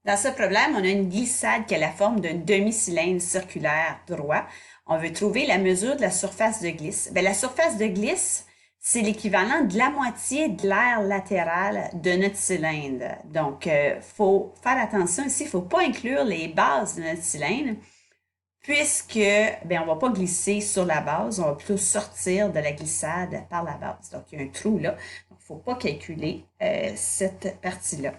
Dans ce problème, on a une glissade qui a la forme d'un demi-cylindre circulaire droit. On veut trouver la mesure de la surface de glisse. Bien, la surface de glisse, c'est l'équivalent de la moitié de l'aire latérale de notre cylindre. Donc, il faut faire attention ici, il ne faut pas inclure les bases de notre cylindre, puisque, bien, on ne va pas glisser sur la base, on va plutôt sortir de la glissade par la base. Donc, il y a un trou là, donc il ne faut pas calculer cette partie-là.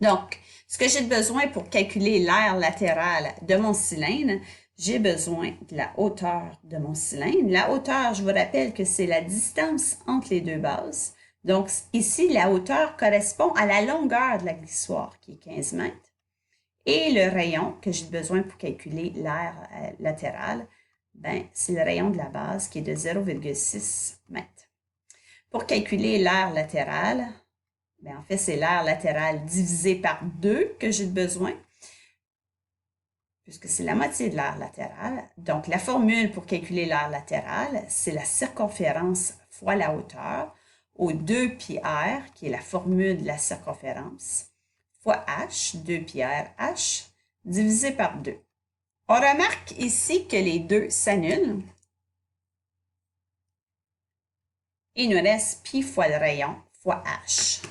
Donc, ce que j'ai besoin pour calculer l'aire latérale de mon cylindre, j'ai besoin de la hauteur de mon cylindre. La hauteur, je vous rappelle que c'est la distance entre les deux bases. Donc, ici, la hauteur correspond à la longueur de la glissoire, qui est 15 mètres. Et le rayon que j'ai besoin pour calculer l'aire latérale, ben, c'est le rayon de la base qui est de 0,6 mètres. Pour calculer l'aire latérale, bien, en fait, c'est l'aire latérale divisé par 2 que j'ai besoin, puisque c'est la moitié de l'aire latérale. Donc, la formule pour calculer l'aire latérale, c'est la circonférence fois la hauteur, au 2 pi r, qui est la formule de la circonférence, fois h, 2 pi r h, divisé par 2. On remarque ici que les 2 s'annulent. Il nous reste pi fois le rayon fois h.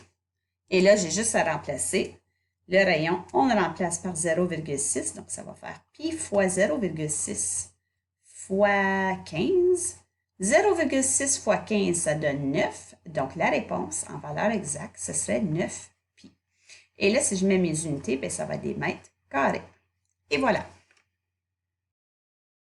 Et là, j'ai juste à remplacer le rayon. On le remplace par 0,6. Donc, ça va faire pi fois 0,6 fois 15. 0,6 fois 15, ça donne 9. Donc, la réponse en valeur exacte, ce serait 9 pi. Et là, si je mets mes unités, bien, ça va être des mètres carrés. Et voilà.